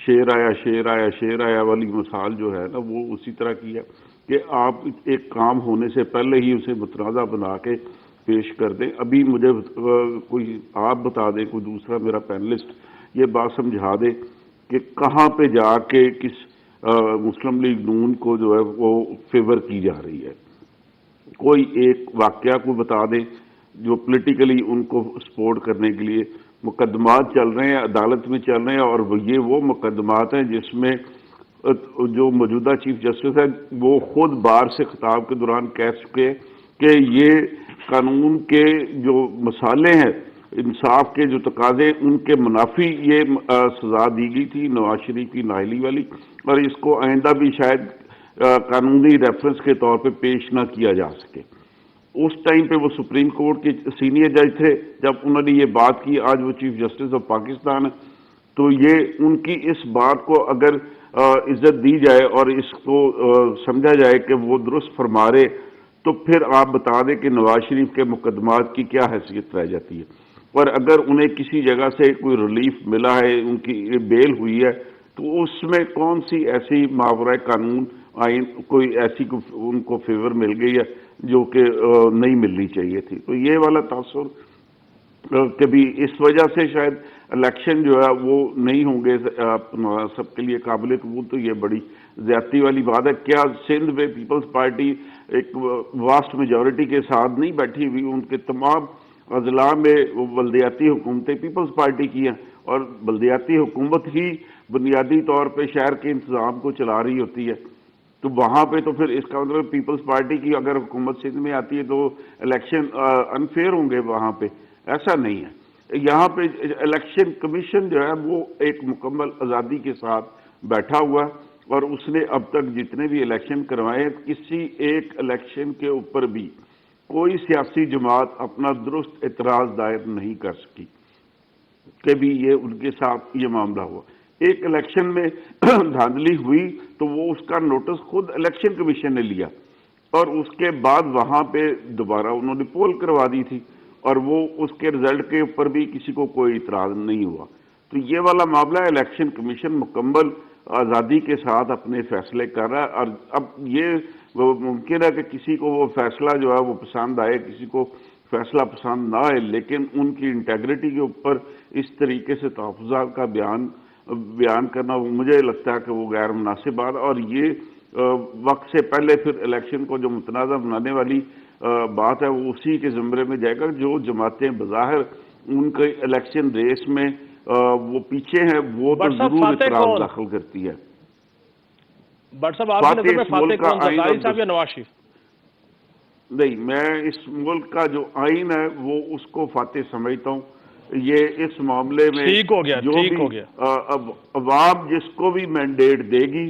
شیر آیا شیر آیا شیر آیا والی مثال جو ہے نا وہ اسی طرح کی ہے کہ آپ ایک کام ہونے سے پہلے ہی اسے متنازع بنا کے پیش کر دیں. ابھی مجھے کوئی آپ بتا دیں, کوئی دوسرا میرا پینلسٹ یہ بات سمجھا دے کہ کہاں پہ جا کے کس مسلم لیگ نون کو جو ہے وہ فیور کی جا رہی ہے. کوئی ایک واقعہ کو بتا دیں جو پولیٹیکلی ان کو سپورٹ کرنے کے لیے مقدمات چل رہے ہیں, عدالت میں چل رہے ہیں, اور یہ وہ مقدمات ہیں جس میں جو موجودہ چیف جسٹس ہے وہ خود بار سے خطاب کے دوران کہہ چکے کہ یہ قانون کے جو مسالے ہیں, انصاف کے جو تقاضے ان کے منافی یہ سزا دی گئی تھی نواز شریف کی نااہلی والی, اور اس کو آئندہ بھی شاید قانونی ریفرنس کے طور پہ پیش نہ کیا جا سکے. اس ٹائم پہ وہ سپریم کورٹ کے سینئر جج تھے جب انہوں نے یہ بات کی, آج وہ چیف جسٹس آف پاکستان ہے. تو یہ ان کی اس بات کو اگر عزت دی جائے اور اس کو سمجھا جائے کہ وہ درست فرما رہے, تو پھر آپ بتا دیں کہ نواز شریف کے مقدمات کی کیا حیثیت رہ جاتی ہے. اور اگر انہیں کسی جگہ سے کوئی ریلیف ملا ہے, ان کی بیل ہوئی ہے, تو اس میں کون سی ایسی ماورائے قانون آئین کوئی ایسی ان کو فیور مل گئی ہے جو کہ نہیں ملنی چاہیے تھی. تو یہ والا تاثر کبھی اس وجہ سے شاید الیکشن جو ہے وہ نہیں ہوں گے سب کے لیے قابل قبول. تو یہ بڑی زیادتی والی بات ہے. کیا سندھ میں پیپلز پارٹی ایک واسٹ میجورٹی کے ساتھ نہیں بیٹھی ہوئی؟ ان کے تمام اضلاع میں بلدیاتی حکومتیں پیپلز پارٹی کی ہیں, اور بلدیاتی حکومت ہی بنیادی طور پہ شہر کے انتظام کو چلا رہی ہوتی ہے. تو وہاں پہ تو پھر اس کا مطلب پیپلز پارٹی کی اگر حکومت سندھ میں آتی ہے تو الیکشن انفیئر ہوں گے وہاں پہ. ایسا نہیں ہے. یہاں پہ الیکشن کمیشن جو ہے وہ ایک مکمل آزادی کے ساتھ بیٹھا ہوا ہے, اور اس نے اب تک جتنے بھی الیکشن کروائے ہیں کسی ایک الیکشن کے اوپر بھی کوئی سیاسی جماعت اپنا درست اعتراض دائر نہیں کر سکی کہ بھی یہ ان کے ساتھ یہ معاملہ ہوا. ایک الیکشن میں دھاندلی ہوئی تو وہ اس کا نوٹس خود الیکشن کمیشن نے لیا, اور اس کے بعد وہاں پہ دوبارہ انہوں نے پول کروا دی تھی, اور وہ اس کے رزلٹ کے اوپر بھی کسی کو کوئی اعتراض نہیں ہوا. تو یہ والا معاملہ ہے. الیکشن کمیشن مکمل آزادی کے ساتھ اپنے فیصلے کر رہا ہے, اور اب یہ ممکن ہے کہ کسی کو وہ فیصلہ جو ہے وہ پسند آئے, کسی کو فیصلہ پسند نہ آئے, لیکن ان کی انٹیگریٹی کے اوپر اس طریقے سے تحفظات کا بیان کرنا مجھے لگتا ہے کہ وہ غیر مناسب بات. اور یہ وقت سے پہلے پھر الیکشن کو جو متنازع بنانے والی بات ہے وہ اسی کے زمرے میں جائے گا. جو جماعتیں بظاہر ان کے الیکشن ریس میں وہ پیچھے ہیں وہ تو ضرور اعتراض داخل کرتی ہے. بٹ صاحب آپ کی نظر میں فاتح کون, زرداری صاحب یا نواز شریف؟ نہیں, میں اس ملک کا جو آئین ہے وہ اس کو فاتح سمجھتا ہوں. یہ اس معاملے میں جو بھی عوام جس کو بھی مینڈیٹ دے گی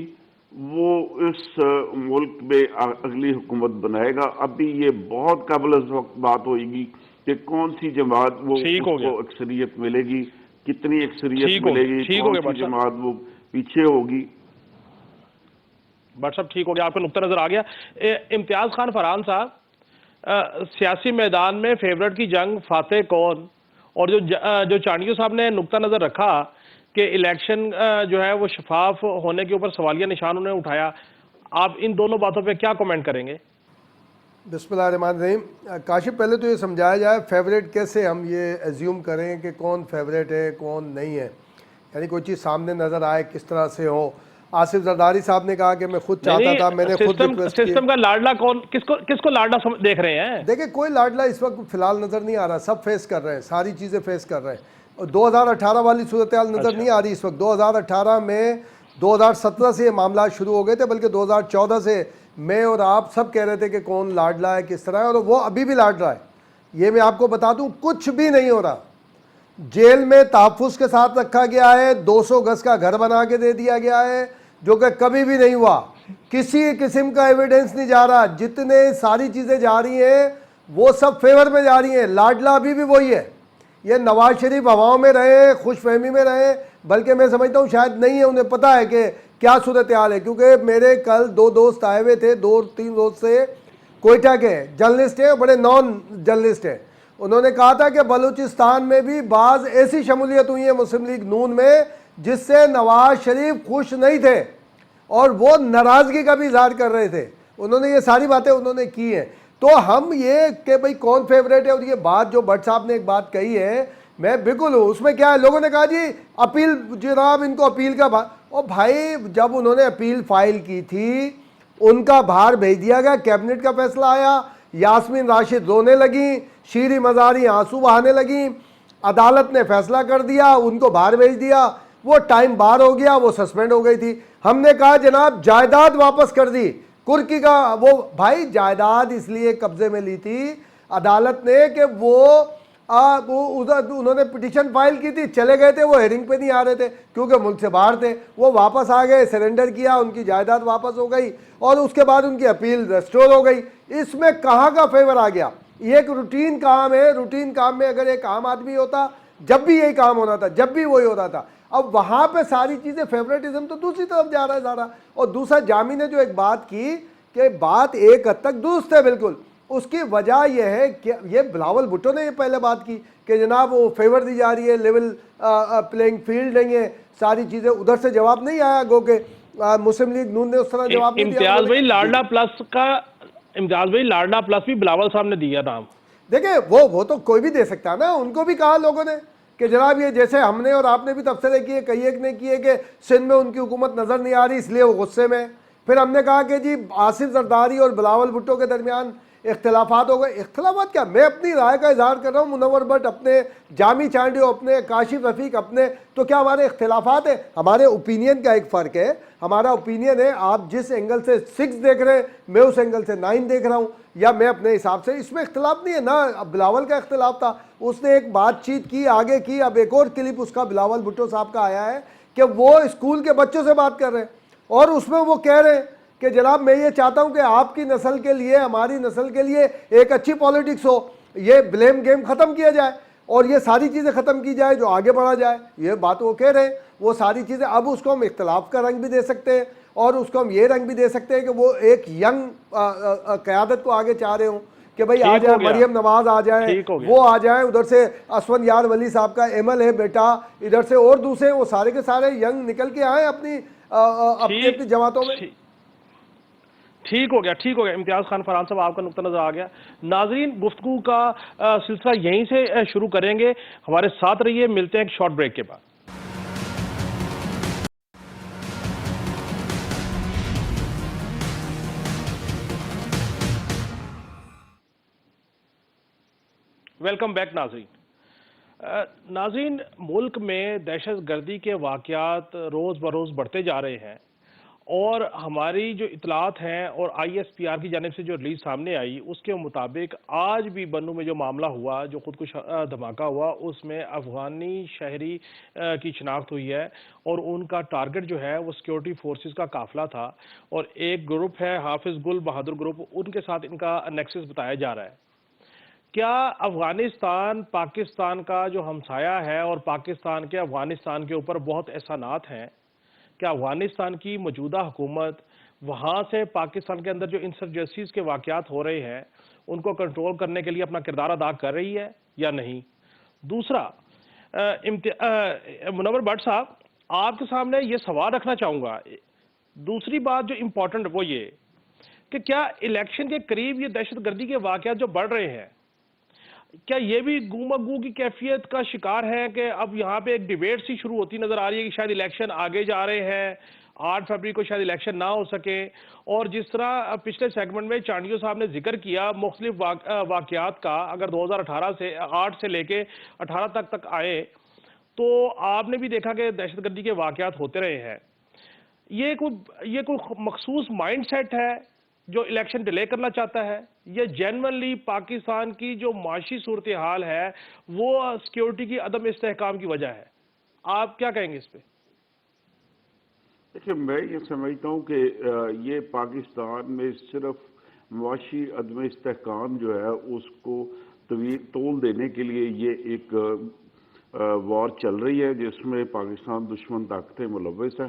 وہ اس ملک میں اگلی حکومت بنائے گا. ابھی یہ بہت قبل از وقت بات ہوئے گی کہ کون سی جماعت وہ کو اکثریت ملے گی, کتنی اکثریت ملے گی, کون سی جماعت وہ پیچھے ہوگی. بٹ صاحب ٹھیک ہو گیا, آپ کا نقطہ نظر آ گیا. امتیاز خان فرحان صاحب, سیاسی میدان میں فیورٹ کی جنگ فاتح کون, اور جو چانڈیو صاحب نے نقطہ نظر رکھا کہ الیکشن جو ہے وہ شفاف ہونے کے اوپر سوالیہ نشان انہوں نے اٹھایا, آپ ان دونوں باتوں پہ کیا کومنٹ کریں گے؟ بسم اللہ الرحمن الرحیم. کاشف, پہلے تو یہ سمجھایا جائے فیوریٹ کیسے ہم یہ ایزیوم کریں کہ کون فیوریٹ ہے کون نہیں ہے, یعنی کوئی چیز سامنے نظر آئے کس طرح سے ہو. آصف زرداری صاحب نے کہا کہ میں خود چاہتا تھا, میں نے خود سسٹم کا لاڈلا کون, کس کو لاڈلا دیکھ رہے ہیں؟ دیکھیں کوئی لاڈلا اس وقت فی الحال نظر نہیں آ رہا, سب فیس کر رہے ہیں, ساری چیزیں فیس کر رہے ہیں. 2018 والی صورتحال نظر نہیں آ رہی اس وقت. 2018 میں 2017 سے یہ معاملات شروع ہو گئے تھے, بلکہ 2014 سے میں اور آپ سب کہہ رہے تھے کہ کون لاڈلا ہے کس طرح ہے, اور وہ ابھی بھی لاڈلا ہے. یہ میں آپ کو بتا دوں کچھ بھی نہیں ہو رہا. جیل میں تحفظ کے ساتھ رکھا گیا ہے, 200 گز کا گھر بنا کے دے دیا گیا ہے جو کہ کبھی بھی نہیں ہوا. کسی قسم کا ایویڈنس نہیں جا رہا. جتنے ساری چیزیں جا رہی ہیں وہ سب فیور میں جا رہی ہیں. لاڈلا ابھی بھی وہی ہے. یہ نواز شریف ہواؤں میں رہے, خوش فہمی میں رہے, بلکہ میں سمجھتا ہوں شاید نہیں ہے, انہیں پتہ ہے کہ کیا صورتحال ہے. کیونکہ میرے کل 2 دوست آئے ہوئے تھے, 2-3 روز سے, کوئٹہ کے جرنلسٹ ہیں, بڑے نان جرنلسٹ ہیں. انہوں نے کہا تھا کہ بلوچستان میں بھی بعض ایسی شمولیت ہوئی ہے مسلم لیگ نون میں جس سے نواز شریف خوش نہیں تھے اور وہ ناراضگی کا بھی اظہار کر رہے تھے. انہوں نے یہ ساری باتیں انہوں نے کی ہیں. تو ہم یہ کہ بھئی کون فیوریٹ ہے, اور یہ بات جو بٹ صاحب نے ایک بات کہی ہے میں بالکل ہوں اس میں. کیا ہے, لوگوں نے کہا جی اپیل, جناب ان کو اپیل کا اور بھائی جب انہوں نے اپیل فائل کی تھی ان کا باہر بھیج دیا گیا, کیبنٹ کا فیصلہ آیا, یاسمین راشد رونے لگیں, شیریں مزاری آنسو بہانے لگیں, عدالت نے فیصلہ کر دیا, ان کو باہر بھیج دیا, وہ ٹائم بار ہو گیا, وہ سسپینڈ ہو گئی تھی. ہم نے کہا جناب جائیداد واپس کر دی, کرکی کا وہ بھائی جائیداد اس لیے قبضے میں لی تھی عدالت نے کہ وہ انہوں نے پٹیشن فائل کی تھی, چلے گئے تھے, وہ ہیرنگ پہ نہیں آ رہے تھے کیونکہ ملک سے باہر تھے, وہ واپس آ گئے, سرنڈر کیا, ان کی جائیداد واپس ہو گئی اور اس کے بعد ان کی اپیل ریسٹور ہو گئی. اس میں کہاں کا فیور آ گیا؟ یہ ایک روٹین کام ہے. روٹین کام میں اگر ایک عام آدمی ہوتا, جب بھی یہی کام ہونا تھا, جب بھی وہی ہوتا تھا. اب وہاں پہ ساری چیزیں فیوریٹزم تو دوسری طرف جا رہا ہے سارا. اور دوسرا جامی نے جو ایک بات کی کہ بات ایک حد تک درست ہے بالکل, اس کی وجہ یہ ہے کہ یہ بلاول بھٹو نے یہ پہلے بات کی کہ جناب وہ فیور دی جا رہی ہے, لیول پلینگ فیلڈ نہیں ہے, ساری چیزیں ادھر سے جواب نہیں آیا, گو کہ مسلم لیگ نون نے اس طرح جواب نہیں دیا. امتیاز بھائی لاڈلا پلس کا, امتیاز بھائی لاڈلا پلس بھی بلاول صاحب نے دیا نام. دیکھیں وہ تو کوئی بھی دے سکتا ہے نا, ان کو بھی کہا لوگوں نے کہ جناب یہ جیسے ہم نے اور آپ نے بھی تبصرے کیے, کئی ایک نے کیے کہ سندھ میں ان کی حکومت نظر نہیں آ رہی اس لیے وہ غصے میں. پھر ہم نے کہا کہ جی آصف زرداری اور بلاول بھٹو کے درمیان اختلافات ہو گئے. اختلافات کیا, میں اپنی رائے کا اظہار کر رہا ہوں, منور بٹ اپنے, جامی چانڈیو اپنے, کاشف رفیق اپنے. تو کیا ہمارے اختلافات ہیں؟ ہمارے اوپینین کا ایک فرق ہے. ہمارا اوپینین ہے آپ جس اینگل سے 6 دیکھ رہے ہیں میں اس اینگل سے 9 دیکھ رہا ہوں, یا میں اپنے حساب سے, اس میں اختلاف نہیں ہے نا. بلاول کا اختلاف تھا, اس نے ایک بات چیت کی, آگے کی. اب ایک اور کلپ اس کا بلاول بھٹو صاحب کا آیا ہے کہ وہ اسکول کے بچوں سے بات کر رہے ہیں اور اس میں وہ کہہ رہے ہیں کہ جناب میں یہ چاہتا ہوں کہ آپ کی نسل کے لیے, ہماری نسل کے لیے ایک اچھی پالیٹکس ہو, یہ بلیم گیم ختم کیا جائے اور یہ ساری چیزیں ختم کی جائے, جو آگے بڑھا جائے. یہ بات وہ کہہ رہے ہیں, وہ ساری چیزیں. اب اس کو ہم اختلاف کا رنگ بھی دے سکتے ہیں اور اس کو ہم یہ رنگ بھی دے سکتے ہیں کہ وہ ایک ینگ قیادت کو آگے چاہ رہے ہوں کہ بھئی آ جائے, مریم نواز آ جائیں, وہ آ جائیں, ادھر سے اسفند یار ولی صاحب کا ایمل ہے بیٹا, ادھر سے اور دوسرے, وہ سارے کے سارے ینگ نکل کے آئیں اپنی جماعتوں میں. ٹھیک ہو گیا, ٹھیک ہو گیا. امتیاز خان فرحان صاحب آپ کا نقطہ نظر آ گیا. ناظرین گفتگو کا سلسلہ یہیں سے شروع کریں گے, ہمارے ساتھ رہیے, ملتے ہیں ایک شارٹ بریک کے بعد. ویلکم بیک ناظرین. ناظرین ملک میں دہشت گردی کے واقعات روز بروز بڑھتے جا رہے ہیں اور ہماری جو اطلاعات ہیں اور آئی ایس پی آر کی جانب سے جو ریلیز سامنے آئی اس کے مطابق آج بھی بنو میں جو معاملہ ہوا, جو خودکش دھماکہ ہوا, اس میں افغانی شہری کی شناخت ہوئی ہے اور ان کا ٹارگٹ جو ہے وہ سیکیورٹی فورسز کا قافلہ تھا اور ایک گروپ ہے حافظ گل بہادر گروپ, ان کے ساتھ ان کا نیکسس بتایا جا رہا ہے. کیا افغانستان پاکستان کا جو ہمسایہ ہے اور پاکستان کے افغانستان کے اوپر بہت احسانات ہیں, کیا افغانستان کی موجودہ حکومت وہاں سے پاکستان کے اندر جو انسرجنسیز کے واقعات ہو رہے ہیں ان کو کنٹرول کرنے کے لیے اپنا کردار ادا کر رہی ہے یا نہیں؟ دوسرا, منور بٹ صاحب آپ کے سامنے یہ سوال رکھنا چاہوں گا. دوسری بات جو امپورٹنٹ وہ یہ کہ کیا الیکشن کے قریب یہ دہشت گردی کے واقعات جو بڑھ رہے ہیں, کیا یہ بھی گو کی کیفیت کا شکار ہے کہ اب یہاں پہ ایک ڈیبیٹ سی شروع ہوتی نظر آ رہی ہے کہ شاید الیکشن آگے جا رہے ہیں, 8 فروری کو شاید الیکشن نہ ہو سکے, اور جس طرح پچھلے سیگمنٹ میں چانڈیو صاحب نے ذکر کیا مختلف واقعات کا, اگر 2008 سے لے کے 18 تک آئے تو آپ نے بھی دیکھا کہ دہشت گردی کے واقعات ہوتے رہے ہیں. یہ کوئی مخصوص مائنڈ سیٹ ہے جو الیکشن ڈیلے کرنا چاہتا ہے, یہ جینورلی پاکستان کی جو معاشی صورتحال ہے وہ سیکیورٹی کی عدم استحکام کی وجہ ہے؟ آپ کیا کہیں گے اس پہ؟ دیکھیں میں یہ سمجھتا ہوں کہ یہ پاکستان میں صرف معاشی عدم استحکام جو ہے اس کو تول دینے کے لیے یہ ایک وار چل رہی ہے جس میں پاکستان دشمن طاقتیں ملوث ہیں.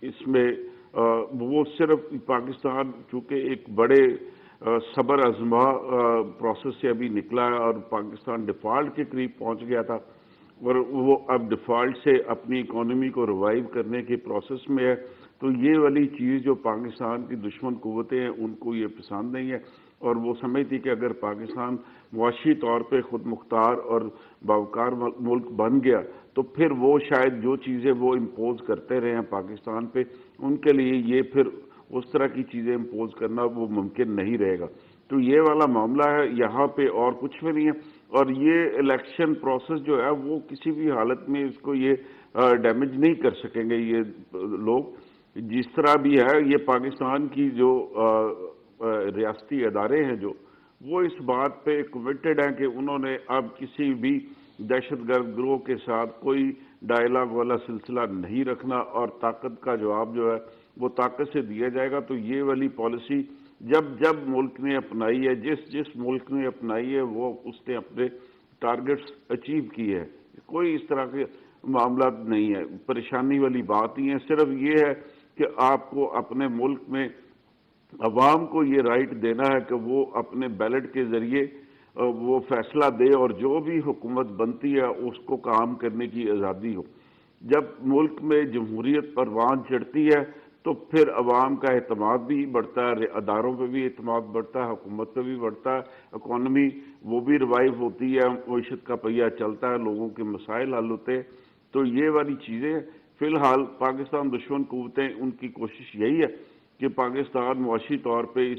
اس میں وہ صرف پاکستان چونکہ ایک بڑے صبر آزما پروسیس سے ابھی نکلا ہے اور پاکستان ڈیفالٹ کے قریب پہنچ گیا تھا, اور وہ اب ڈیفالٹ سے اپنی اکانومی کو ریوائیو کرنے کے پروسیس میں ہے. تو یہ والی چیز جو پاکستان کی دشمن قوتیں ہیں ان کو یہ پسند نہیں ہے، اور وہ سمجھتی کہ اگر پاکستان معاشی طور پہ خود مختار اور باوقار ملک بن گیا تو پھر وہ شاید جو چیزیں وہ امپوز کرتے رہے ہیں پاکستان پہ، ان کے لیے یہ پھر اس طرح کی چیزیں امپوز کرنا وہ ممکن نہیں رہے گا. تو یہ والا معاملہ ہے یہاں پہ، اور کچھ بھی نہیں ہے. اور یہ الیکشن پروسیس جو ہے وہ کسی بھی حالت میں اس کو یہ ڈیمیج نہیں کر سکیں گے یہ لوگ. جس طرح بھی ہے یہ پاکستان کی جو ریاستی ادارے ہیں جو وہ اس بات پہ کمیٹڈ ہیں کہ انہوں نے اب کسی بھی دہشت گرد گروہ کے ساتھ کوئی ڈائلاگ والا سلسلہ نہیں رکھنا، اور طاقت کا جواب جو ہے وہ طاقت سے دیا جائے گا. تو یہ والی پالیسی جب ملک نے اپنائی ہے، جس ملک نے اپنائی ہے وہ اس نے اپنے ٹارگٹس اچیو کی ہے. کوئی اس طرح کے معاملات نہیں ہے، پریشانی والی بات ہی ہے. صرف یہ ہے کہ آپ کو اپنے ملک میں عوام کو یہ رائٹ دینا ہے کہ وہ اپنے بیلٹ کے ذریعے وہ فیصلہ دے، اور جو بھی حکومت بنتی ہے اس کو کام کرنے کی آزادی ہو. جب ملک میں جمہوریت پروان چڑھتی ہے تو پھر عوام کا اعتماد بھی بڑھتا ہے، اداروں پہ بھی اعتماد بڑھتا ہے، حکومت پہ بھی بڑھتا ہے، اکانومی وہ بھی ریوائیو ہوتی ہے، معیشت کا پہیہ چلتا ہے، لوگوں کے مسائل حل ہوتے ہیں. تو یہ والی چیزیں فی الحال پاکستان دشمن قوتیں ان کی کوشش یہی ہے کہ پاکستان معاشی طور پہ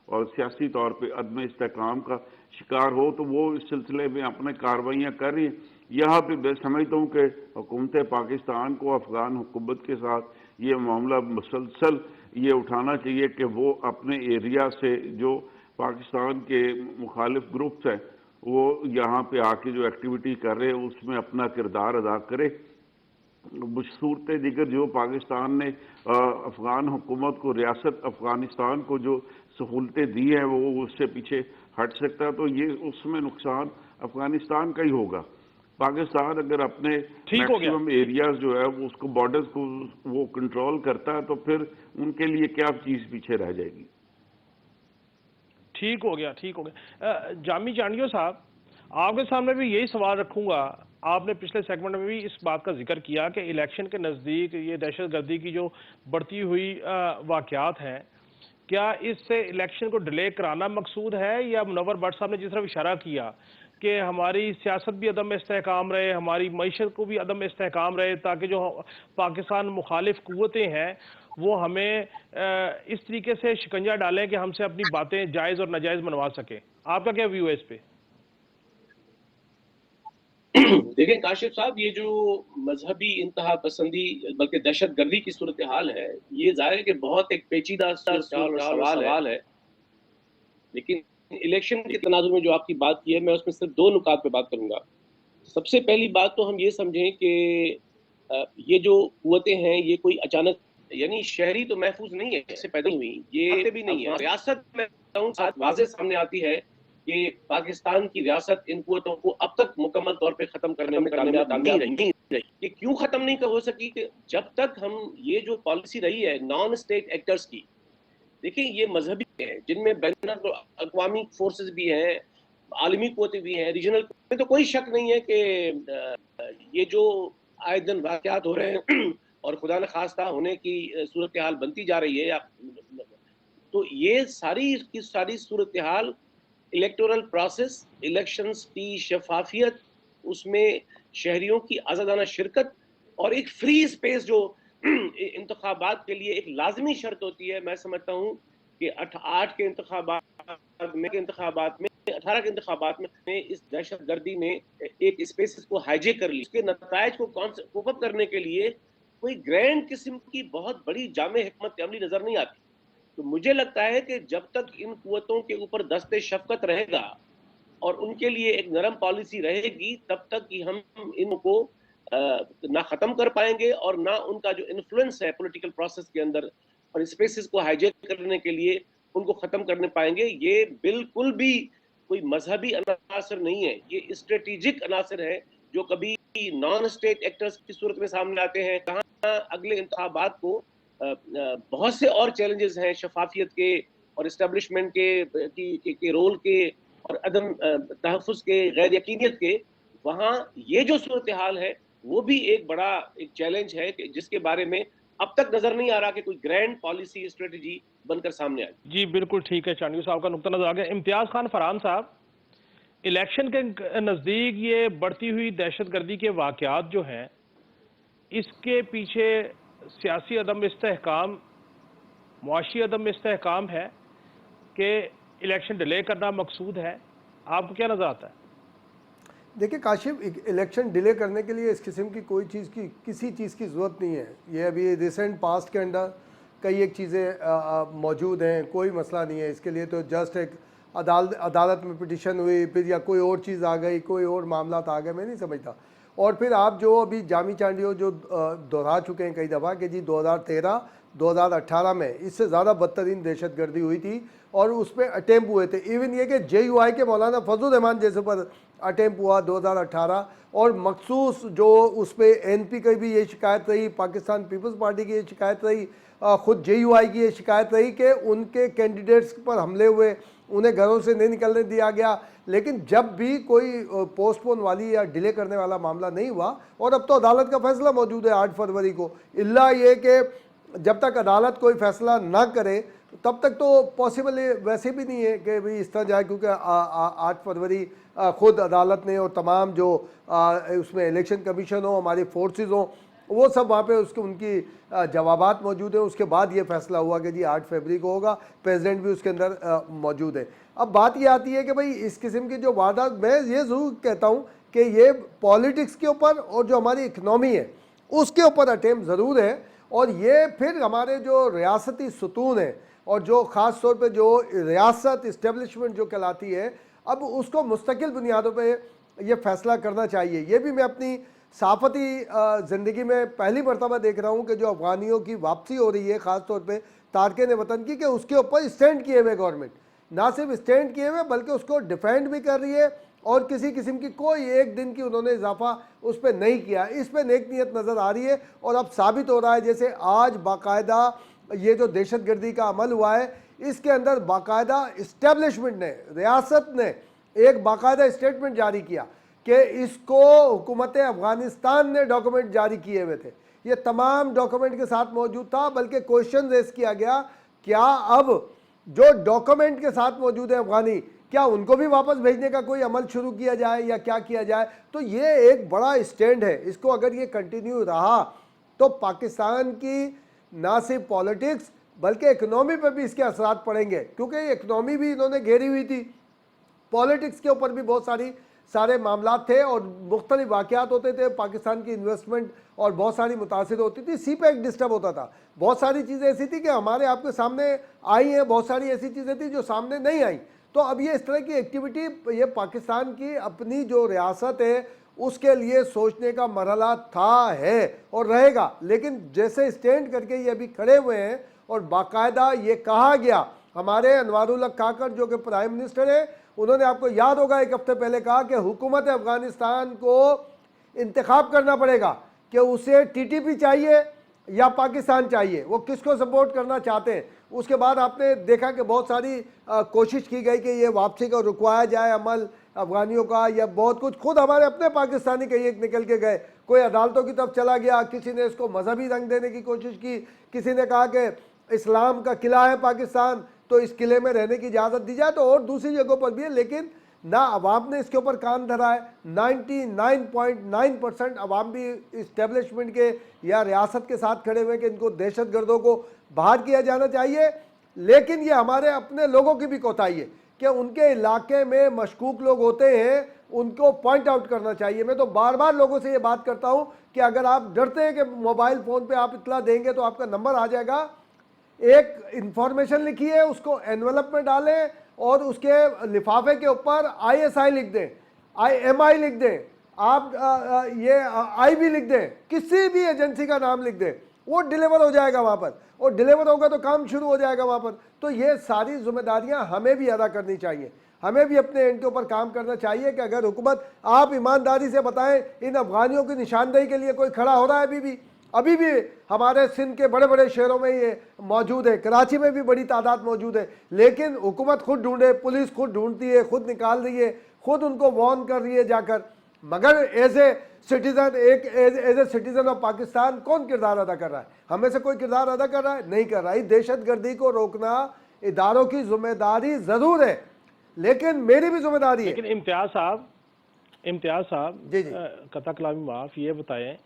اور سیاسی طور پہ عدم استحکام کا شکار ہو. تو وہ اس سلسلے میں اپنے کارروائیاں کر رہی ہیں. یہاں پہ میں سمجھتا ہوں کہ حکومت پاکستان کو افغان حکومت کے ساتھ یہ معاملہ مسلسل یہ اٹھانا چاہیے کہ وہ اپنے ایریا سے جو پاکستان کے مخالف گروپس ہیں وہ یہاں پہ آ کے جو ایکٹیویٹی کر رہے ہیں اس میں اپنا کردار ادا کرے. صورت دیگر جو پاکستان نے افغان حکومت کو، ریاست افغانستان کو جو سہولتیں دی ہیں وہ اس سے پیچھے ہٹ سکتا ہے. تو یہ اس میں نقصان افغانستان کا ہی ہوگا. پاکستان اگر اپنے ٹھیک ہو گیا. میکسیمم ایریاز جو ہے اس کو بارڈرز کو وہ کنٹرول کرتا ہے تو پھر ان کے لیے کیا چیز پیچھے رہ جائے گی. ٹھیک ہو گیا. جامی چانڈیو صاحب، آپ کے سامنے بھی یہی سوال رکھوں گا. آپ نے پچھلے سیگمنٹ میں بھی اس بات کا ذکر کیا کہ الیکشن کے نزدیک یہ دہشت گردی کی جو بڑھتی ہوئی واقعات ہیں، کیا اس سے الیکشن کو ڈیلے کرانا مقصود ہے، یا منور بٹ صاحب نے جس طرح اشارہ کیا کہ ہماری سیاست بھی عدم استحکام رہے، ہماری معیشت کو بھی عدم استحکام رہے، تاکہ جو پاکستان مخالف قوتیں ہیں وہ ہمیں اس طریقے سے شکنجہ ڈالیں کہ ہم سے اپنی باتیں جائز اور ناجائز منوا سکیں. آپ کا کیا ویو ہے اس پہ؟ دیکھیں کاشف صاحب، یہ جو مذہبی انتہا پسندی بلکہ دہشت گردی کی صورتحال ہے، یہ ظاہر ہے کہ بہت ایک پیچیدہ سوال ہے. لیکن الیکشن کے تناظر میں جو آپ کی بات کی ہے، میں اس میں صرف دو نکات پہ بات کروں گا. سب سے پہلی بات تو ہم یہ سمجھیں کہ یہ جو قوتیں ہیں یہ کوئی اچانک، یعنی شہری تو محفوظ نہیں ہے، اس سے پیدا ہوئی، یہ بھی نہیں ہے. ریاست میں واضح سامنے آتی ہے کہ پاکستان کی ریاست ان قوتوں کو اب تک مکمل طور پہ ختم کرنے میں کامیاب نہیں رہی. یہ کیوں ختم نہیں ہو سکی؟ کہ جب تک ہم یہ جو پالیسی رہی ہے نان اسٹیٹ ایکٹرز کی، دیکھیں یہ مذہبی ہیں جن میں بین الاقوامی فورسز بھی ہیں، عالمی قوتیں بھی ہیں، ریجنل، میں تو کوئی شک نہیں ہے کہ یہ جو آئے دن واقعات ہو رہے ہیں اور خدا نخواستہ ہونے کی صورتحال بنتی جا رہی ہے، تو یہ ساری کی ساری صورتحال الیکٹورل پروسیس، الیکشنز کی شفافیت، اس میں شہریوں کی آزادانہ شرکت اور ایک فری اسپیس جو انتخابات کے لیے ایک لازمی شرط ہوتی ہے. میں سمجھتا ہوں کہ 8 کے انتخابات میں 18 کے انتخابات میں اس دہشت گردی نے ایک اسپیسز کو ہائیجیک کر لی. اس کے نتائج کو کوپ اپ کرنے کے لیے کوئی گرینڈ قسم کی بہت بڑی جامع حکمت عملی نظر نہیں آتی. تو مجھے لگتا ہے کہ جب تک ان قوتوں کے اوپر دست شفقت رہے گا اور ان کے لیے ایک نرم پالیسی رہے گی، تب تک کہ ہم ان کو نہ ختم کر پائیں گے اور نہ ان کا جو انفلوئنس ہے پولیٹیکل پروسیس کے اندر اور اسپیسز کو ہائیجیک کرنے کے لیے ان کو ختم کرنے پائیں گے. یہ بالکل بھی کوئی مذہبی عناصر نہیں ہے، یہ اسٹریٹجک عناصر ہے جو کبھی نان اسٹیٹ ایکٹرز کی صورت میں سامنے آتے ہیں. کہاں اگلے انتخابات کو بہت سے اور چیلنجز ہیں، شفافیت کے اور اسٹیبلشمنٹ کے رول کے اور عدم تحفظ کے، غیر یقینیت کے. وہاں یہ جو صورتحال ہے وہ بھی ایک بڑا ایک چیلنج ہے کہ جس کے بارے میں اب تک نظر نہیں آ رہا کہ کوئی گرینڈ پالیسی اسٹریٹجی بن کر سامنے آئے. جی بالکل ٹھیک ہے، چانیو صاحب کا نقطہ نظر آ گیا. امتیاز خان فرحان صاحب، الیکشن کے نزدیک یہ بڑھتی ہوئی دہشت گردی کے واقعات جو ہیں، اس کے پیچھے سیاسی عدم استحکام، معاشی عدم استحکام ہے کہ الیکشن ڈیلے کرنا مقصود ہے؟ آپ کو کیا نظر آتا ہے؟ دیکھیں کاشف، الیکشن ڈیلے کرنے کے لیے اس قسم کی کوئی چیز کی کسی چیز کی ضرورت نہیں ہے. یہ ابھی ریسنٹ پاسٹ کے اندر کئی ایک چیزیں موجود ہیں، کوئی مسئلہ نہیں ہے اس کے لیے. تو جسٹ ایک عدالت میں پٹیشن ہوئی، پھر یا کوئی اور چیز آ گئی، کوئی اور معاملات آ گئے، میں نہیں سمجھتا. اور پھر آپ جو ابھی جامی چانڈیو جو دہرا چکے ہیں کئی دفعہ کہ جی 2013 2018 میں اس سے زیادہ بدترین دہشت گردی ہوئی تھی اور اس پہ اٹیمپ ہوئے تھے. ایون یہ کہ جے یو آئی کے مولانا فضل الرحمان جیسے پر اٹیمپ ہوا 2018، اور مخصوص جو اس پہ این پی کی بھی یہ شکایت رہی، پاکستان پیپلز پارٹی کی یہ شکایت رہی، خود جے یو آئی کی یہ شکایت رہی کہ ان کے کینڈیڈیٹس پر حملے ہوئے، انہیں گھروں سے نہیں نکلنے دیا گیا. لیکن جب بھی کوئی پوسٹ پون والی یا ڈیلے کرنے والا معاملہ نہیں ہوا، اور اب تو عدالت کا فیصلہ موجود ہے 8 فروری کو، اللہ یہ کہ جب تک عدالت کوئی فیصلہ نہ کرے تب تک تو پاسبل ویسے بھی نہیں ہے کہ بھی اس طرح جائے، کیونکہ 8 فروری خود عدالت نے اور تمام جو اس میں الیکشن کمیشن ہو، ہماری فورسز ہوں، وہ سب وہاں پہ ان کی جوابات موجود ہیں. اس کے بعد یہ فیصلہ ہوا کہ جی 8 فروری کو ہوگا، پریزیڈنٹ بھی اس کے اندر موجود ہے. اب بات یہ آتی ہے کہ بھئی اس قسم کی جو واردات، میں یہ ضرور کہتا ہوں کہ یہ پالیٹکس کے اوپر اور جو ہماری اکنامی ہے اس کے اوپر اٹیمپ ضرور ہے، اور یہ پھر ہمارے جو ریاستی ستون ہیں اور جو خاص طور پہ جو ریاست اسٹیبلشمنٹ جو کہلاتی ہے، اب اس کو مستقل بنیادوں پہ یہ فیصلہ کرنا چاہیے. یہ بھی میں اپنی صحافتی زندگی میں پہلی مرتبہ دیکھ رہا ہوں کہ جو افغانیوں کی واپسی ہو رہی ہے، خاص طور پہ تارکین وطن کی، کہ اس کے اوپر اسٹینڈ کیے ہوئے گورنمنٹ نہ صرف اسٹینڈ کیے ہوئے بلکہ اس کو ڈیفینڈ بھی کر رہی ہے، اور کسی قسم کی کوئی ایک دن کی انہوں نے اضافہ اس پہ نہیں کیا. اس پہ نیک نیت نظر آ رہی ہے، اور اب ثابت ہو رہا ہے جیسے آج باقاعدہ یہ جو دہشت گردی کا عمل ہوا ہے اس کے اندر باقاعدہ اسٹیبلشمنٹ نے، ریاست نے ایک باقاعدہ اسٹیٹمنٹ جاری کیا کہ اس کو حکومت افغانستان نے ڈاکومنٹ جاری کیے ہوئے تھے. یہ تمام ڈاکومنٹ کے ساتھ موجود تھا، بلکہ کوشچن ریز کیا گیا کیا اب جو ڈاکومنٹ کے ساتھ موجود ہے افغانی، کیا ان کو بھی واپس بھیجنے کا کوئی عمل شروع کیا جائے یا کیا کیا جائے. تو یہ ایک بڑا اسٹینڈ ہے. اس کو اگر یہ کنٹینیو رہا تو پاکستان کی نہ صرف پالیٹکس بلکہ اکنامی پہ بھی اس کے اثرات پڑیں گے، کیونکہ اکنامی بھی انہوں نے گھیری ہوئی تھی، پالیٹکس کے اوپر بھی بہت سارے معاملات تھے اور مختلف واقعات ہوتے تھے. پاکستان کی انویسٹمنٹ اور بہت ساری متاثر ہوتی تھی، سی پیک ڈسٹرب ہوتا تھا، بہت ساری چیزیں ایسی تھی کہ ہمارے آپ کے سامنے آئی ہیں، بہت ساری ایسی چیزیں تھیں جو سامنے نہیں آئیں. تو اب یہ اس طرح کی ایکٹیویٹی، یہ پاکستان کی اپنی جو ریاست ہے اس کے لیے سوچنے کا مرحلہ تھا، ہے اور رہے گا. لیکن جیسے اسٹینڈ کر کے یہ ابھی کھڑے ہوئے ہیں اور باقاعدہ یہ کہا گیا، ہمارے انوار الحق کاکڑ جو کہ پرائم منسٹر ہیں، انہوں نے آپ کو یاد ہوگا ایک ہفتے پہلے کہا کہ حکومت افغانستان کو انتخاب کرنا پڑے گا کہ اسے ٹی ٹی پی چاہیے یا پاکستان چاہیے، وہ کس کو سپورٹ کرنا چاہتے ہیں. اس کے بعد آپ نے دیکھا کہ بہت ساری کوشش کی گئی کہ یہ واپسی کو رکوایا جائے عمل افغانیوں کا، یا بہت کچھ خود ہمارے اپنے پاکستانی کئی ایک نکل کے گئے، کوئی عدالتوں کی طرف چلا گیا، کسی نے اس کو مذہبی رنگ دینے کی کوشش کی، کسی نے کہا کہ اسلام کا قلعہ ہے پاکستان تو اس قلعے میں رہنے کی اجازت دی جائے، تو اور دوسری جگہوں پر بھی ہے. لیکن نہ عوام نے اس کے اوپر کان دھرا ہے. 99.9% عوام بھی اسٹیبلشمنٹ کے یا ریاست کے ساتھ کھڑے ہوئے کہ ان کو دہشت گردوں کو باہر کیا جانا چاہیے. لیکن یہ ہمارے اپنے لوگوں کی بھی کوتاہی ہے کہ ان کے علاقے میں مشکوک لوگ ہوتے ہیں، ان کو پوائنٹ آؤٹ کرنا چاہیے. میں تو بار بار لوگوں سے یہ بات کرتا ہوں کہ اگر آپ ڈرتے ہیں کہ موبائل فون پہ آپ اطلاع دیں گے تو آپ کا نمبر آ جائے گا، ایک انفارمیشن لکھیے، اس کو انویلپ میں ڈالیں اور اس کے لفافے کے اوپر ISI لکھ دیں، MI لکھ دیں، آپ یہ IB لکھ دیں، کسی بھی ایجنسی کا نام لکھ دیں، وہ ڈیلیور ہو جائے گا وہاں پر، اور ڈیلیور ہوگا تو کام شروع ہو جائے گا وہاں پر. تو یہ ساری ذمہ داریاں ہمیں بھی ادا کرنی چاہیے، ہمیں بھی اپنے اینڈ کے اوپر کام کرنا چاہیے کہ اگر حکومت، آپ ایمانداری سے بتائیں ان افغانیوں کی نشاندہی کے لیے کوئی کھڑا ہو رہا ہے؟ ابھی بھی ہمارے سندھ کے بڑے بڑے شہروں میں یہ موجود ہے، کراچی میں بھی بڑی تعداد موجود ہے. لیکن حکومت خود ڈھونڈے، پولیس خود ڈھونڈتی ہے، خود نکال رہی ہے، خود ان کو وارن کر رہی ہے جا کر. مگر as a citizen as a citizen of Pakistan کون کردار ادا کر رہا ہے؟ ہمیں سے کوئی کردار ادا کر رہا ہے؟ نہیں کر رہا ہے. دہشت گردی کو روکنا اداروں کی ذمہ داری ضرور ہے لیکن میری بھی ذمہ داری ہے. لیکن امتیاز صاحب جی جی قطع کلامی معاف، یہ بتائیں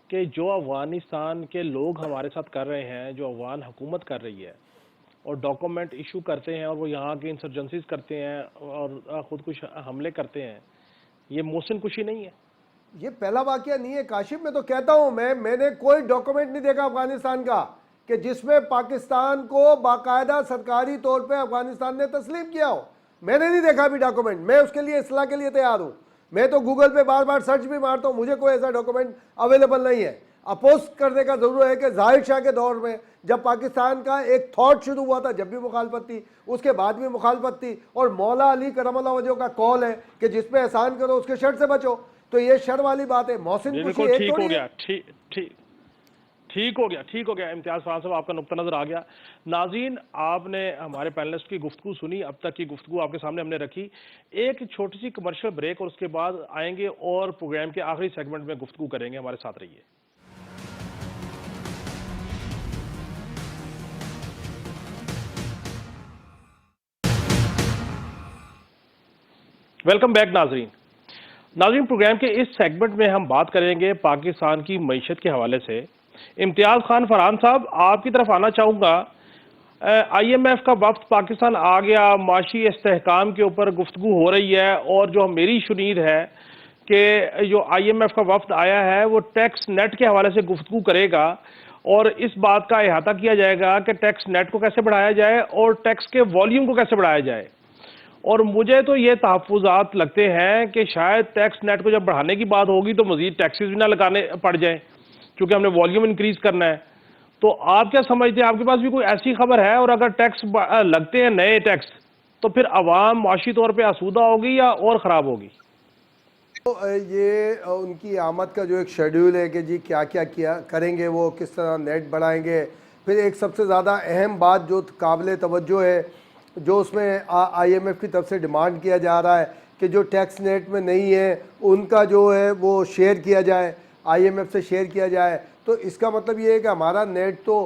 کہ جو افغانستان کے لوگ ہمارے ساتھ کر رہے ہیں، جو افغان حکومت کر رہی ہے اور ڈاکومنٹ ایشو کرتے ہیں اور وہ یہاں کی انسرجنسیز کرتے ہیں اور خود کش حملے کرتے ہیں، یہ محسن کشی نہیں ہے؟ یہ پہلا واقعہ نہیں ہے کاشف. میں تو کہتا ہوں میں نے کوئی ڈاکومنٹ نہیں دیکھا افغانستان کا کہ جس میں پاکستان کو باقاعدہ سرکاری طور پہ افغانستان نے تسلیم کیا ہو. میں نے نہیں دیکھا ابھی ڈاکومنٹ. میں اس کے لیے اصلاح کے لیے تیار ہوں. میں تو گوگل پہ بار بار سرچ بھی مارتا ہوں، مجھے کوئی ایسا ڈاکومنٹ اویلیبل نہیں ہے. اپوز کرنے کا ضرور ہے کہ ظاہر شاہ کے دور میں جب پاکستان کا ایک تھاٹ شروع ہوا تھا جب بھی مخالفت تھی، اس کے بعد بھی مخالفت تھی، اور مولا علی کرم اللہ وجہہ کا قول ہے کہ جس پہ احسان کرو اس کے شر سے بچو. تو یہ شر والی بات ہے. محسن کشی بالکل ایک ٹھیک تھوڑی ہو ہے. گیا، ٹھیک ہو گیا امتیاز فرحان صاحب، آپ کا نقطہ نظر آ گیا. ناظرین، آپ نے ہمارے پینلسٹ کی گفتگو سنی، اب تک کی گفتگو آپ کے سامنے ہم نے رکھی. ایک چھوٹی سی کمرشل بریک اور اس کے بعد آئیں گے اور پروگرام کے آخری سیگمنٹ میں گفتگو کریں گے. ہمارے ساتھ رہیے. ویلکم بیک ناظرین، پروگرام کے اس سیگمنٹ میں ہم بات کریں گے پاکستان کی معیشت کے حوالے سے. امتیاز خان فرحان صاحب، آپ کی طرف آنا چاہوں گا. آئی ایم ایف کا وفد پاکستان آ گیا، معاشی استحکام کے اوپر گفتگو ہو رہی ہے، اور جو میری شنید ہے کہ جو آئی ایم ایف کا وفد آیا ہے وہ ٹیکس نیٹ کے حوالے سے گفتگو کرے گا اور اس بات کا احاطہ کیا جائے گا کہ ٹیکس نیٹ کو کیسے بڑھایا جائے اور ٹیکس کے والیوم کو کیسے بڑھایا جائے. اور مجھے تو یہ تحفظات لگتے ہیں کہ شاید ٹیکس نیٹ کو جب بڑھانے کی بات ہوگی تو مزید ٹیکسز بھی نہ لگانے پڑ جائیں کیونکہ ہم نے والیوم انکریز کرنا ہے. تو آپ کیا سمجھتے ہیں؟ آپ کے پاس بھی کوئی ایسی خبر ہے؟ اور اگر ٹیکس لگتے ہیں نئے ٹیکس تو پھر عوام معاشی طور پہ آسودہ ہوگی یا اور خراب ہوگی؟ یہ ان کی آمد کا جو ایک شیڈیول ہے کہ جی کیا کیا کریں گے، وہ کس طرح نیٹ بڑھائیں گے. پھر ایک سب سے زیادہ اہم بات جو قابل توجہ ہے، جو اس میں آئی ایم ایف کی طرف سے ڈیمانڈ کیا جا رہا ہے کہ جو ٹیکس نیٹ میں نہیں ہے ان کا جو ہے وہ شیئر کیا جائے، آئی ایم ایف سے شیئر کیا جائے. تو اس کا مطلب یہ ہے کہ ہمارا نیٹ تو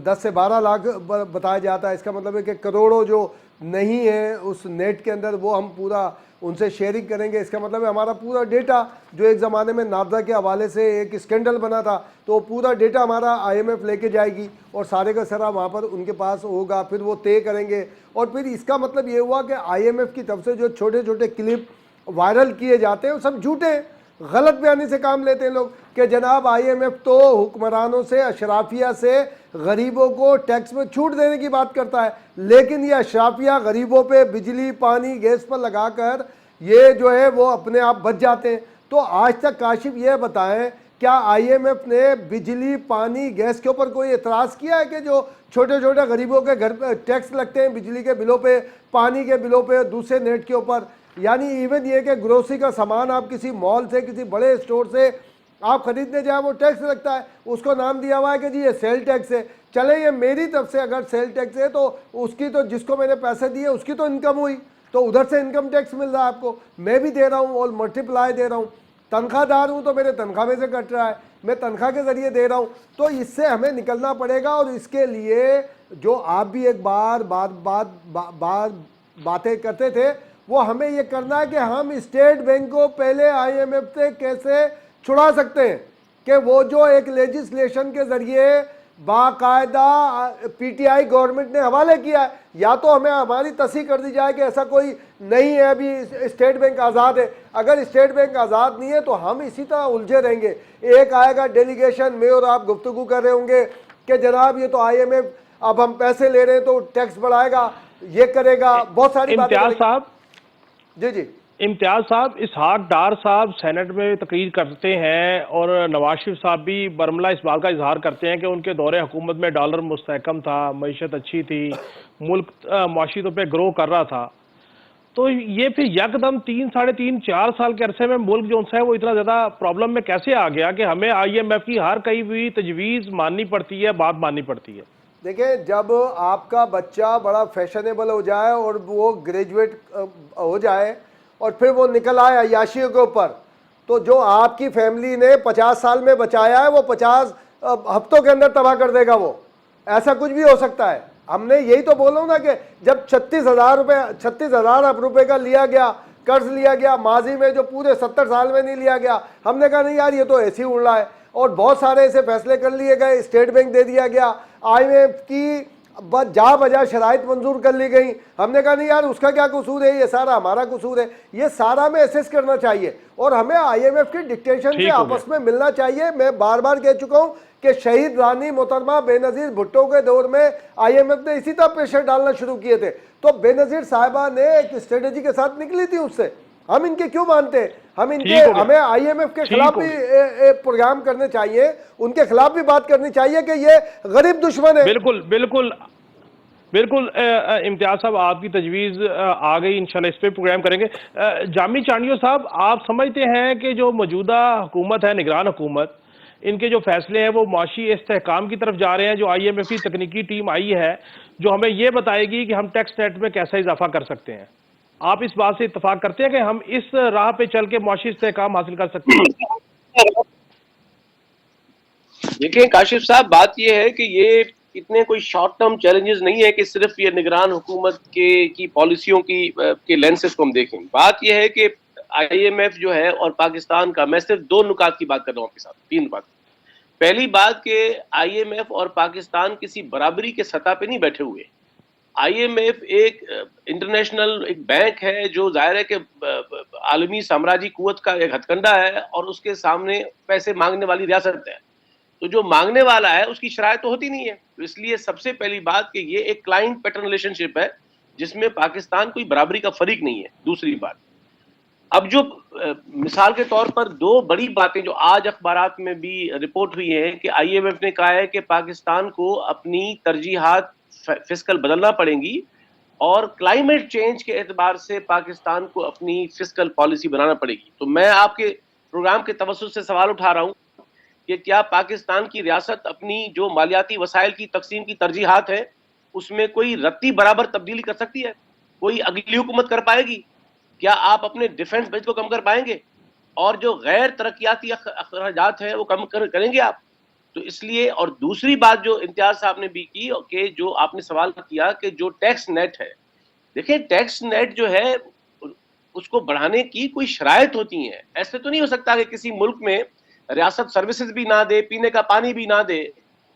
10 سے 12 لاکھ بتایا جاتا ہے. اس کا مطلب ہے کہ کروڑوں جو نہیں ہے اس نیٹ کے اندر وہ ہم پورا ان سے شیئرنگ کریں گے. اس کا مطلب ہے ہمارا پورا ڈیٹا جو ایک زمانے میں نابضہ کے حوالے سے ایک اسکینڈل بنا تھا تو وہ پورا ڈیٹا ہمارا آئی ایم ایف لے کے جائے گی اور سارے کا سارا وہاں پر ان کے پاس ہوگا، پھر وہ طے کریں گے. اور پھر اس کا مطلب یہ ہوا کہ آئی ایم ایف کی طرف سے جو چھوٹے چھوٹے کلپ وائرل کیے جاتے ہیں وہ سب جھوٹے ہیں، غلط بیانی سے کام لیتے ہیں لوگ کہ جناب آئی ایم ایف تو حکمرانوں سے، اشرافیہ سے غریبوں کو ٹیکس میں چھوٹ دینے کی بات کرتا ہے، لیکن یہ اشرافیہ غریبوں پہ بجلی پانی گیس پر لگا کر یہ جو ہے وہ اپنے آپ بچ جاتے ہیں. تو آج تک کاشف یہ بتائیں کیا آئی ایم ایف نے بجلی پانی گیس کے اوپر کوئی اعتراض کیا ہے کہ جو چھوٹے چھوٹے غریبوں کے گھر پہ ٹیکس لگتے ہیں بجلی کے بلوں پہ، پانی کے بلوں پہ، دوسرے نیٹ کے اوپر؟ یعنی ایون یہ کہ گروسری کا سامان آپ کسی مال سے، کسی بڑے اسٹور سے آپ خریدنے جائیں وہ ٹیکس لگتا ہے، اس کو نام دیا ہوا ہے کہ جی یہ سیل ٹیکس ہے. چلے یہ میری طرف سے اگر سیل ٹیکس ہے تو اس کی تو جس کو میں نے پیسے دیے اس کی تو انکم ہوئی، تو ادھر سے انکم ٹیکس مل رہا ہے آپ کو، میں بھی دے رہا ہوں اور ملٹیپلائی دے رہا ہوں. تنخواہ دار ہوں تو میرے تنخواہ میں سے کٹ رہا ہے، میں تنخواہ کے ذریعے دے رہا ہوں. تو اس سے ہمیں نکلنا پڑے گا اور اس کے لیے جو آپ بھی ایک بار باتیں کرتے تھے وہ ہمیں یہ کرنا ہے کہ ہم اسٹیٹ بینک کو پہلے آئی ایم ایف سے کیسے چھڑا سکتے ہیں کہ وہ جو ایک لیجسلیشن کے ذریعے باقاعدہ پی ٹی آئی گورنمنٹ نے حوالے کیا ہے، یا تو ہمیں ہماری تصحیح کر دی جائے کہ ایسا کوئی نہیں ہے، ابھی اسٹیٹ بینک آزاد ہے. اگر اسٹیٹ بینک آزاد نہیں ہے تو ہم اسی طرح الجھے رہیں گے. ایک آئے گا ڈیلیگیشن میں اور آپ گفتگو کر رہے ہوں گے کہ جناب یہ تو آئی ایم ایف اب ہم پیسے لے رہے ہیں تو ٹیکس بڑھائے گا، یہ کرے گا، بہت ساری باتیں. امتیاز صاحب، جی امتیاز صاحب، اسحاق ڈار صاحب سینٹ میں تقریر کرتے ہیں اور نواز شریف صاحب بھی برملا اس بات کا اظہار کرتے ہیں کہ ان کے دور حکومت میں ڈالر مستحکم تھا، معیشت اچھی تھی، ملک معاشی طور پہ گرو کر رہا تھا. تو یہ پھر یکدم 3.5-4 سال کے عرصے میں ملک جو ہے وہ اتنا زیادہ پرابلم میں کیسے آ گیا کہ ہمیں آئی ایم ایف کی ہر کئی ہوئی تجویز ماننی پڑتی ہے، بات ماننی پڑتی ہے؟ دیکھیں، جب آپ کا بچہ بڑا فیشنیبل ہو جائے اور وہ گریجویٹ ہو جائے اور پھر وہ نکل آئے عیاشیوں کے اوپر تو جو آپ کی فیملی نے 50 سال میں بچایا ہے وہ 50 ہفتوں کے اندر تباہ کر دے گا. وہ ایسا کچھ بھی ہو سکتا ہے. ہم نے یہی تو بولا نا کہ جب 36,000 ارب روپے کا لیا گیا قرض لیا گیا ماضی میں جو پورے 70 سال میں نہیں لیا گیا, ہم نے کہا نہیں یار یہ تو ایسے ہی اڑ رہا ہے, اور بہت سارے ایسے فیصلے کر لیے گئے, اسٹیٹ بینک دے دیا گیا, IMF کی جا بجا شرائط منظور کر لی گئی. ہم نے کہا نہیں یار اس کا کیا قصور ہے, یہ سارا ہمارا قصور ہے. یہ سارا ہمیں ایسیس کرنا چاہیے اور ہمیں IMF کی ڈکٹیشن سے آپس میں ملنا چاہیے. میں بار بار کہہ چکا ہوں کہ شہید رانی محترمہ بے نظیر بھٹو کے دور میں IMF نے اسی طرح پریشر ڈالنا شروع کیے تھے, تو بے نظیر صاحبہ نے ایک اسٹریٹجی کے ساتھ نکلی تھی اس سے. ہم ان کے کیوں مانتے ہیں؟ ہمیں IMF کے خلاف بھی پروگرام کرنے چاہیے, ان کے خلاف بھی بات کرنی چاہیے کہ یہ غریب دشمن ہے. بالکل بالکل بالکل امتیاز صاحب آپ کی تجویز آ گئی, انشاءاللہ اس پہ پروگرام کریں گے. جامی چانڈیو صاحب, آپ سمجھتے ہیں کہ جو موجودہ حکومت ہے, نگران حکومت, ان کے جو فیصلے ہیں وہ معاشی استحکام کی طرف جا رہے ہیں؟ جو IMF کی تکنیکی ٹیم آئی ہے جو ہمیں یہ بتائے گی کہ ہم ٹیکس نیٹ میں کیسا اضافہ کر سکتے ہیں, آپ اس بات سے اتفاق کرتے ہیں کہ ہم اس راہ پہ چل کے معاشی استحکام حاصل کر سکتے ہیں؟ دیکھیں کاشف صاحب, بات یہ ہے کہ یہ اتنے کوئی شارٹ ٹرم چیلنجز نہیں ہے کہ صرف یہ نگران حکومت کی پالیسیوں کے لینسز کو ہم دیکھیں. بات یہ ہے کہ IMF جو ہے اور پاکستان کا, میں صرف 2 نکات کی بات کر رہا ہوں آپ کے ساتھ, 3 بات. پہلی بات کہ IMF اور پاکستان کسی برابری کے سطح پہ نہیں بیٹھے ہوئے. IMF ایک انٹرنیشنل ایک بینک ہے جو ظاہر ہے کہ عالمی سامراجی قوت کا ایک ہتھ کنڈا ہے اور اس کے سامنے پیسے مانگنے والی ریاست ہے. تو جو مانگنے والا ہے اس کی شرائط تو ہوتی نہیں ہے. تو اس لیے سب سے پہلی بات کہ یہ ایک کلائنٹ پیٹرن ریلیشن شپ ہے جس میں پاکستان کوئی برابری کا فریق نہیں ہے. دوسری بات, اب جو مثال کے طور پر 2 بڑی باتیں جو آج اخبارات میں بھی رپورٹ ہوئی ہیں کہ IMF نے کہا ہے کہ پاکستان کو اپنی ترجیحات فسکل بدلنا پڑیں گی اور کلائمیٹ چینج کے اعتبار سے پاکستان کو اپنی فسکل پالیسی بنانا پڑے گی. تو میں آپ کے پروگرام کے توسط سے سوال اٹھا رہا ہوں کہ کیا پاکستان کی ریاست اپنی جو مالیاتی وسائل کی تقسیم کی ترجیحات ہے اس میں کوئی رتی برابر تبدیلی کر سکتی ہے؟ کوئی اگلی حکومت کر پائے گی؟ کیا آپ اپنے ڈیفنس بجٹ کو کم کر پائیں گے؟ اور جو غیر ترقیاتی اخراجات ہیں وہ کم کریں گے آپ؟ تو اس لیے, اور دوسری بات جو امتیاز صاحب نے بھی کی کہ جو آپ نے سوال کیا کہ جو ٹیکس نیٹ ہے, دیکھیں ٹیکس نیٹ جو ہے اس کو بڑھانے کی کوئی شرائط ہوتی ہیں. ایسے تو نہیں ہو سکتا کہ کسی ملک میں ریاست سروسز بھی نہ دے, پینے کا پانی بھی نہ دے,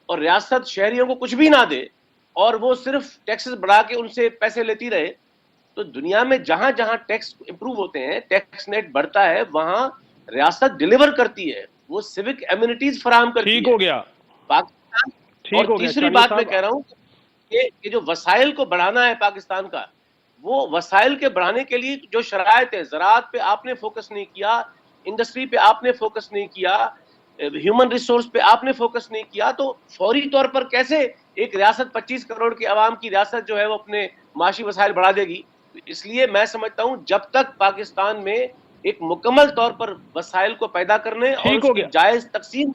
اور ریاست شہریوں کو کچھ بھی نہ دے, اور وہ صرف ٹیکسز بڑھا کے ان سے پیسے لیتی رہے. تو دنیا میں جہاں جہاں ٹیکس امپروو ہوتے ہیں, ٹیکس نیٹ بڑھتا ہے, وہاں ریاست ڈیلیور کرتی ہے, وہ سیوک ایمینٹیز فراہم کرتی ہے. ٹھیک ہو گیا پاکستان. اور تیسری بات میں کہہ رہا ہوں کہ جو وسائل کو بڑھانا ہے پاکستان کا, وہ وسائل کے بڑھانے کے لیے جو شرائط ہے, زراعت پہ آپ نے فوکس نہیں کیا, انڈسٹری پہ آپ نے فوکس نہیں کیا, ہیومن ریسورس پہ آپ نے فوکس نہیں کیا, تو فوری طور پر کیسے ایک ریاست 25 کروڑ کی عوام کی ریاست جو ہے وہ اپنے معاشی وسائل بڑھا دے گی؟ اس لیے میں سمجھتا ہوں جب تک پاکستان میں ایک مکمل طور پر وسائل کو پیدا کرنے اور اس کی جائز تقسیم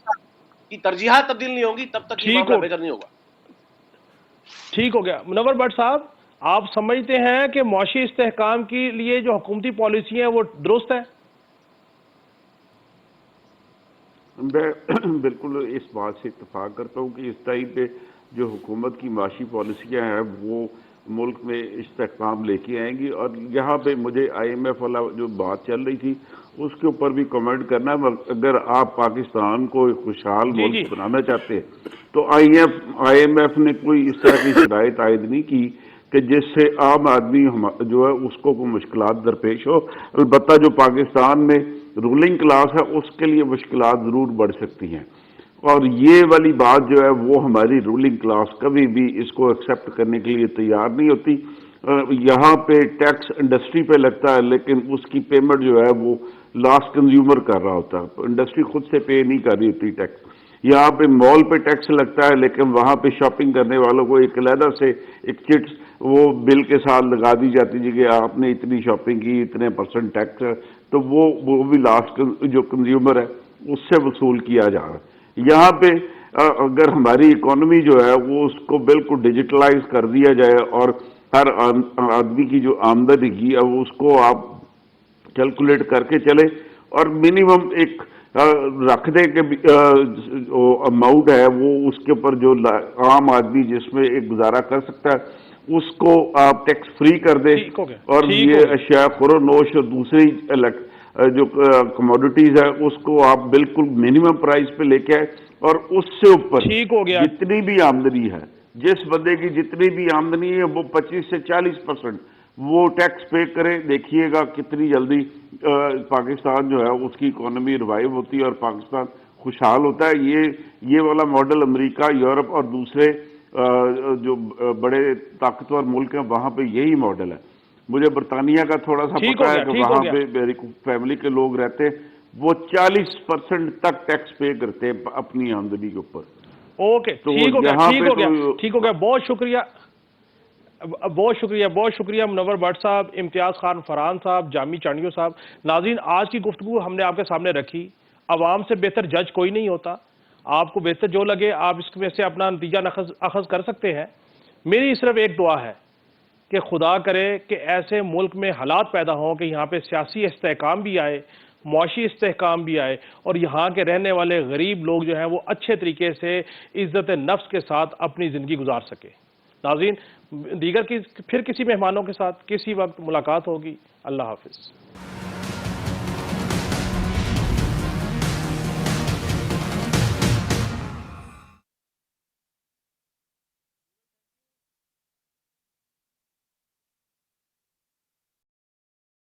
کی ترجیحات تبدیل نہیں ہوگی, تب تک یہ معاملہ بہتر نہیں ہوگا. ٹھیک ہو گیا. منور بٹ صاحب, آپ سمجھتے ہیں کہ معاشی استحکام کے لیے جو حکومتی پالیسی ہیں وہ درست ہے؟ میں بالکل اس بات سے اتفاق کرتا ہوں کہ اس ٹائم پہ جو حکومت کی معاشی پالیسیاں ہیں وہ ملک میں استحکام لے کے آئیں گی. اور یہاں پہ مجھے IMF والا جو بات چل رہی تھی اس کے اوپر بھی کمنٹ کرنا ہے. اگر آپ پاکستان کو ایک خوشحال ملک بنانا چاہتے ہیں تو IMF نے کوئی اس طرح کی شرائط عائد نہیں کی کہ جس سے عام آدمی جو ہے اس کو کوئی مشکلات درپیش ہو. البتہ جو پاکستان میں رولنگ کلاس ہے اس کے لیے مشکلات ضرور بڑھ سکتی ہیں, اور یہ والی بات جو ہے وہ ہماری رولنگ کلاس کبھی بھی اس کو ایکسیپٹ کرنے کے لیے تیار نہیں ہوتی. یہاں پہ ٹیکس انڈسٹری پہ لگتا ہے لیکن اس کی پیمنٹ جو ہے وہ لاسٹ کنزیومر کر رہا ہوتا ہے, انڈسٹری خود سے پے نہیں کر رہی ہوتی ٹیکس. یہاں پہ مال پہ ٹیکس لگتا ہے لیکن وہاں پہ شاپنگ کرنے والوں کو ایک علیحدہ سے ایک چٹ وہ بل کے ساتھ لگا دی جاتی ہے کہ آپ نے اتنی شاپنگ کی, اتنے % ٹیکس ہے, تو وہ بھی لاسٹ جو کنزیومر ہے اس سے وصول کیا جا رہا ہے. یہاں پہ اگر ہماری اکانومی جو ہے وہ اس کو بالکل ڈیجیٹلائز کر دیا جائے اور ہر آدمی کی جو آمدنی کی ہے اس کو آپ کیلکولیٹ کر کے چلے اور منیمم ایک رکھ دیں کہ اماؤنٹ ہے وہ اس کے اوپر جو عام آدمی جس میں ایک گزارا کر سکتا ہے اس کو آپ ٹیکس فری کر دیں، اور یہ اشیاء خور و نوش اور دوسری جو کموڈیٹیز ہے اس کو آپ بالکل منیمم پرائز پہ لے کے آئے، اور اس سے اوپر جتنی بھی آمدنی ہے، جس بندے کی جتنی بھی آمدنی ہے وہ 25 سے 40% وہ ٹیکس پے کرے۔ دیکھیے گا کتنی جلدی پاکستان جو ہے اس کی اکانومی ریوائیو ہوتی ہے اور پاکستان خوشحال ہوتا ہے۔ یہ والا ماڈل امریکہ، یورپ اور دوسرے جو بڑے طاقتور ملک ہیں وہاں پہ یہی ماڈل ہے۔ مجھے برطانیہ کا تھوڑا سا پتہ ہے کہ وہاں پہ میری فیملی کے لوگ رہتے ہیں، وہ 40% تک ٹیکس پے کرتے ہیں اپنی آمدنی کے اوپر۔ اوکے، ٹھیک ہو گیا، بہت شکریہ، بہت شکریہ منور بٹ صاحب، امتیاز خان فرحان صاحب، جامی چانڈیو صاحب۔ ناظرین، آج کی گفتگو ہم نے آپ کے سامنے رکھی۔ عوام سے بہتر جج کوئی نہیں ہوتا، آپ کو بہتر جو لگے آپ اس میں سے اپنا نتیجہ اخذ کر سکتے ہیں۔ میری صرف ایک دعا ہے کہ خدا کرے کہ ایسے ملک میں حالات پیدا ہوں کہ یہاں پہ سیاسی استحکام بھی آئے، معاشی استحکام بھی آئے، اور یہاں کے رہنے والے غریب لوگ جو ہیں وہ اچھے طریقے سے عزت نفس کے ساتھ اپنی زندگی گزار سکے۔ ناظرین، دیگر پھر کسی مہمانوں کے ساتھ کسی وقت ملاقات ہوگی۔ اللہ حافظ۔